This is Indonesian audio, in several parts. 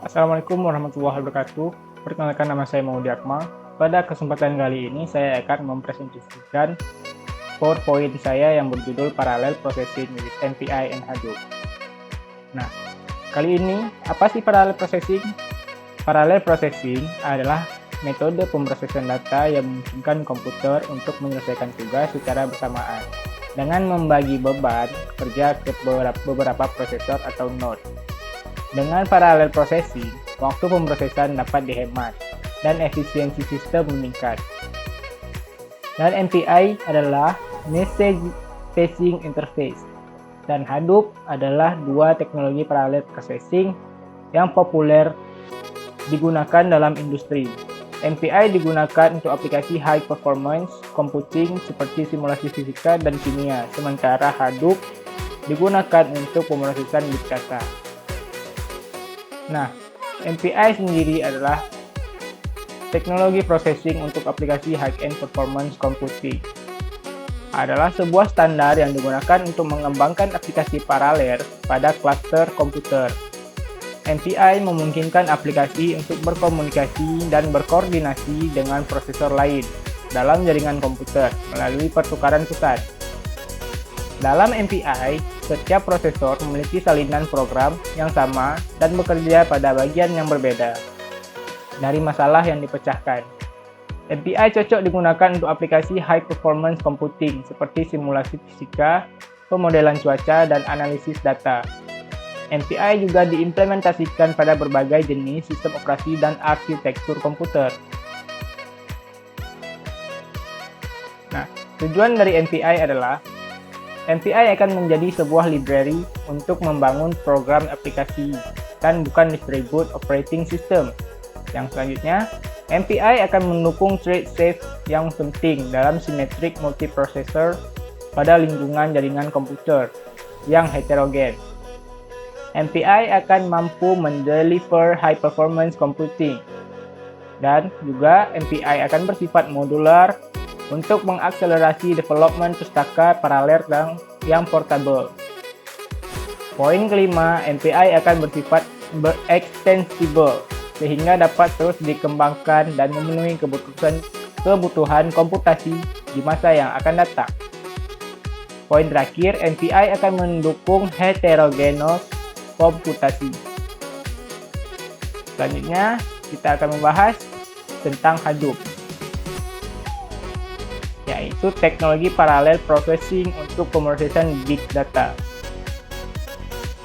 Assalamualaikum warahmatullahi wabarakatuh. Perkenalkan, nama saya Maudi Akmal. Pada kesempatan kali ini saya akan mempresentasikan PowerPoint saya yang berjudul Parallel Processing with MPI and Hadoop. Nah, kali ini apa sih Parallel Processing? Parallel Processing adalah metode pemrosesan data yang memungkinkan komputer untuk menyelesaikan tugas secara bersamaan dengan membagi beban kerja ke beberapa prosesor atau node. Dengan parallel processing, waktu pemrosesan dapat dihemat dan efisiensi sistem meningkat. Dan MPI adalah Message Passing Interface, dan Hadoop adalah dua teknologi parallel processing yang populer digunakan dalam industri. MPI digunakan untuk aplikasi high performance computing seperti simulasi fisika dan kimia, sementara Hadoop digunakan untuk pemrosesan big data. Nah, MPI sendiri adalah teknologi processing untuk aplikasi high-end performance computing. Adalah sebuah standar yang digunakan untuk mengembangkan aplikasi paralel pada cluster komputer. MPI memungkinkan aplikasi untuk berkomunikasi dan berkoordinasi dengan prosesor lain dalam jaringan komputer melalui pertukaran pusat. Dalam MPI, setiap prosesor memiliki salinan program yang sama dan bekerja pada bagian yang berbeda dari masalah yang dipecahkan. MPI cocok digunakan untuk aplikasi high performance computing seperti simulasi fisika, pemodelan cuaca, dan analisis data. MPI juga diimplementasikan pada berbagai jenis sistem operasi dan arsitektur komputer. Nah, tujuan dari MPI adalah MPI akan menjadi sebuah library untuk membangun program aplikasi dan bukan distribute operating system. Yang selanjutnya, MPI akan mendukung thread safe yang penting dalam symmetric multiprocessor pada lingkungan jaringan komputer yang heterogen. MPI akan mampu mendeliver high performance computing, dan juga MPI akan bersifat modular untuk mengakselerasi development pustaka paralel yang portable. Poin kelima, MPI akan bersifat extensible sehingga dapat terus dikembangkan dan memenuhi kebutuhan komputasi di masa yang akan datang. Poin terakhir, MPI akan mendukung heterogeneous komputasi. Selanjutnya, kita akan membahas tentang Hadoop, yaitu teknologi parallel processing untuk pemrosesan big data.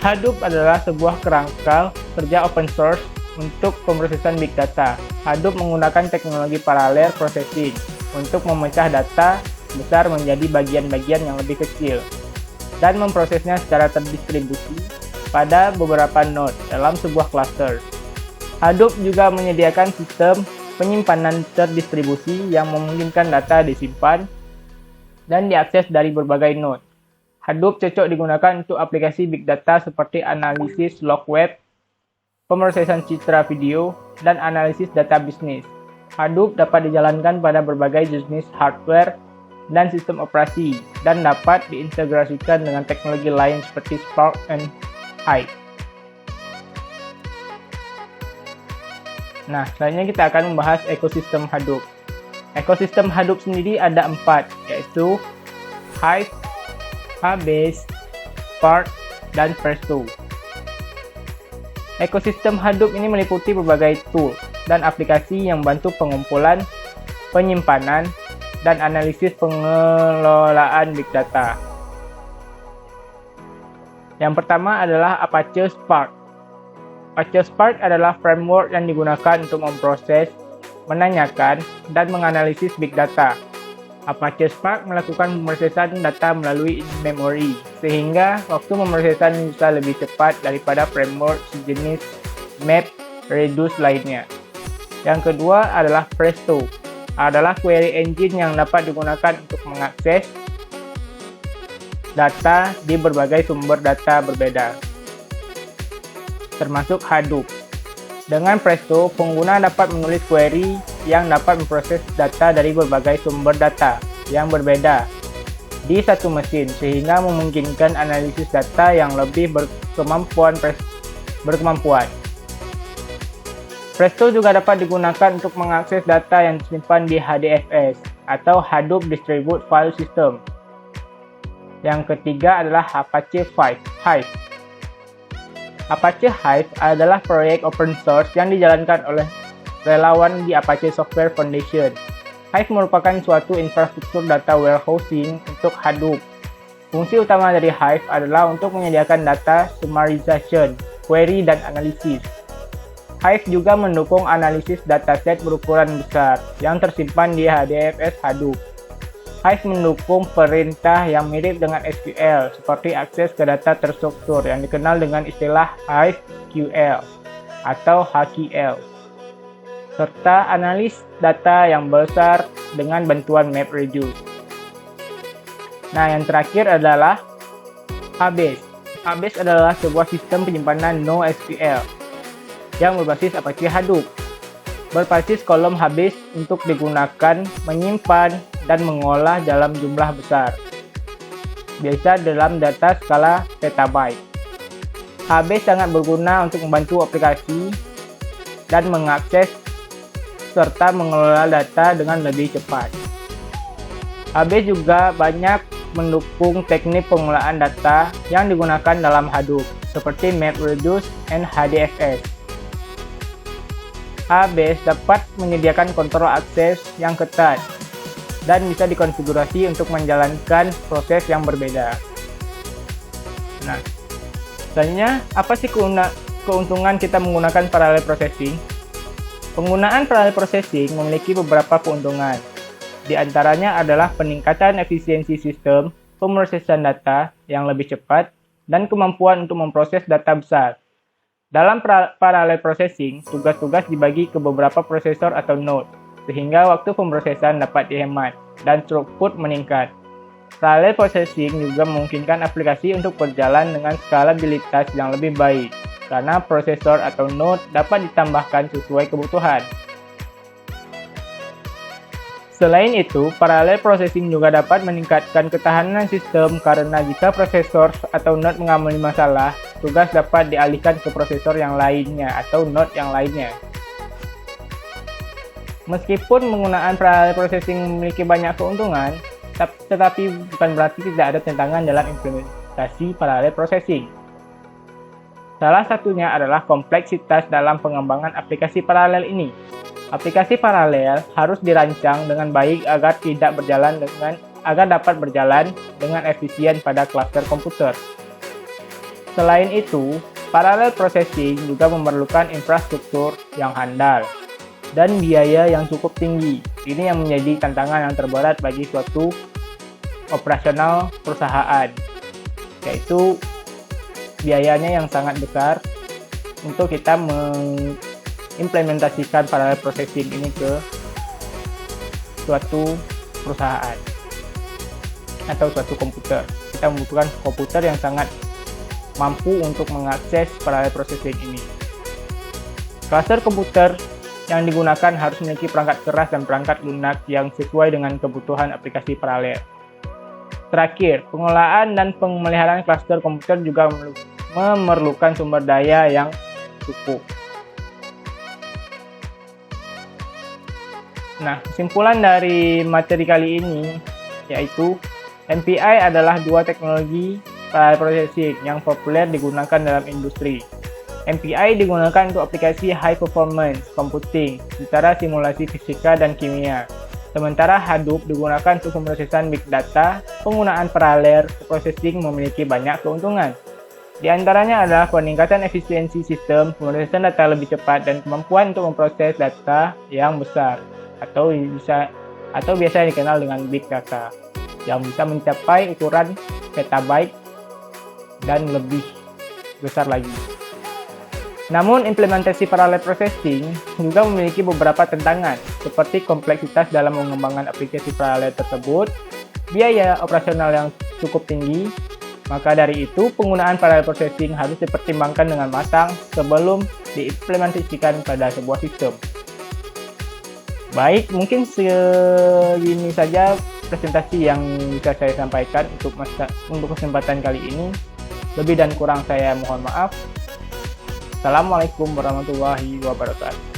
Hadoop adalah sebuah kerangka kerja open source untuk pemrosesan big data. Hadoop menggunakan teknologi parallel processing untuk memecah data besar menjadi bagian-bagian yang lebih kecil dan memprosesnya secara terdistribusi pada beberapa node dalam sebuah cluster. Hadoop juga menyediakan sistem penyimpanan terdistribusi yang memungkinkan data disimpan dan diakses dari berbagai node. Hadoop cocok digunakan untuk aplikasi big data seperti analisis log web, pemrosesan citra video, dan analisis data bisnis. Hadoop dapat dijalankan pada berbagai jenis hardware dan sistem operasi dan dapat diintegrasikan dengan teknologi lain seperti Spark dan Hive. Nah, selanjutnya kita akan membahas ekosistem Hadoop. Ekosistem Hadoop sendiri ada 4, yaitu Hive, HBase, Spark, dan Presto. Ekosistem Hadoop ini meliputi berbagai tool dan aplikasi yang membantu pengumpulan, penyimpanan, dan analisis pengelolaan big data. Yang pertama adalah Apache Spark. Apache Spark adalah framework yang digunakan untuk memproses, menanyakan, dan menganalisis big data. Apache Spark melakukan pemrosesan data melalui memori, sehingga waktu pemrosesan bisa lebih cepat daripada framework sejenis MapReduce lainnya. Yang kedua adalah Presto, adalah query engine yang dapat digunakan untuk mengakses data di berbagai sumber data berbeda, termasuk Hadoop. Dengan Presto, pengguna dapat menulis query yang dapat memproses data dari berbagai sumber data yang berbeda di satu mesin, sehingga memungkinkan analisis data yang lebih berkemampuan. Presto juga dapat digunakan untuk mengakses data yang disimpan di HDFS atau Hadoop Distributed File System. Yang ketiga adalah Apache Hive. Apache Hive adalah proyek open source yang dijalankan oleh relawan di Apache Software Foundation. Hive merupakan suatu infrastruktur data warehousing untuk Hadoop. Fungsi utama dari Hive adalah untuk menyediakan data summarization, query, dan analisis. Hive juga mendukung analisis dataset berukuran besar yang tersimpan di HDFS Hadoop. Hive mendukung perintah yang mirip dengan SQL, seperti akses ke data terstruktur yang dikenal dengan istilah HiveQL atau HQL, serta analis data yang besar dengan bantuan MapReduce. Nah, yang terakhir adalah HBase. HBase adalah sebuah sistem penyimpanan NoSQL yang berbasis Apache Hadoop. Berbasis kolom HBase untuk digunakan menyimpan dan mengolah dalam jumlah besar, biasa dalam data skala petabyte. HBase sangat berguna untuk membantu aplikasi dan mengakses serta mengelola data dengan lebih cepat. HBase juga banyak mendukung teknik pengolahan data yang digunakan dalam Hadoop, seperti MapReduce dan HDFS. HBase dapat menyediakan kontrol akses yang ketat dan bisa dikonfigurasi untuk menjalankan proses yang berbeda. Nah, selanjutnya apa sih keuntungan kita menggunakan parallel processing? Penggunaan parallel processing memiliki beberapa keuntungan. Di antaranya adalah peningkatan efisiensi sistem, pemrosesan data yang lebih cepat, dan kemampuan untuk memproses data besar. Dalam parallel processing, tugas-tugas dibagi ke beberapa prosesor atau node, sehingga waktu pemrosesan dapat dihemat dan throughput meningkat. Parallel processing juga memungkinkan aplikasi untuk berjalan dengan skalabilitas yang lebih baik, karena prosesor atau node dapat ditambahkan sesuai kebutuhan. Selain itu, parallel processing juga dapat meningkatkan ketahanan sistem karena jika prosesor atau node mengalami masalah, tugas dapat dialihkan ke prosesor yang lainnya atau node yang lainnya. Meskipun penggunaan parallel processing memiliki banyak keuntungan, tetapi bukan berarti tidak ada tantangan dalam implementasi parallel processing. Salah satunya adalah kompleksitas dalam pengembangan aplikasi paralel ini. Aplikasi paralel harus dirancang dengan baik agar dapat berjalan dengan efisien pada klaster komputer. Selain itu, parallel processing juga memerlukan infrastruktur yang handal dan biaya yang cukup tinggi. Ini yang menjadi tantangan yang terberat bagi suatu operasional perusahaan, yaitu biayanya yang sangat besar untuk kita implementasikan parallel processing ini ke suatu perusahaan atau suatu komputer. Kita membutuhkan komputer yang sangat mampu untuk mengakses parallel processing ini. Klaster komputer yang digunakan harus memiliki perangkat keras dan perangkat lunak yang sesuai dengan kebutuhan aplikasi paralel. Terakhir, pengelolaan dan pemeliharaan klaster komputer juga memerlukan sumber daya yang cukup. Nah, kesimpulan dari materi kali ini yaitu MPI adalah dua teknologi parallel processing yang populer digunakan dalam industri. MPI digunakan untuk aplikasi high performance computing secara simulasi fisika dan kimia. Sementara Hadoop digunakan untuk pemrosesan big data. Penggunaan parallel processing memiliki banyak keuntungan. Di antaranya adalah peningkatan efisiensi sistem, pemrosesan data lebih cepat, dan kemampuan untuk memproses data yang besar atau biasa dikenal dengan big data yang bisa mencapai ukuran petabyte dan lebih besar lagi. Namun, implementasi parallel processing juga memiliki beberapa tantangan, seperti kompleksitas dalam mengembangkan aplikasi paralel tersebut, biaya operasional yang cukup tinggi. Maka dari itu, penggunaan parallel processing harus dipertimbangkan dengan matang sebelum diimplementasikan pada sebuah sistem. Baik, mungkin segini saja presentasi yang bisa saya sampaikan untuk kesempatan kali ini. Lebih dan kurang saya mohon maaf. Assalamualaikum warahmatullahi wabarakatuh.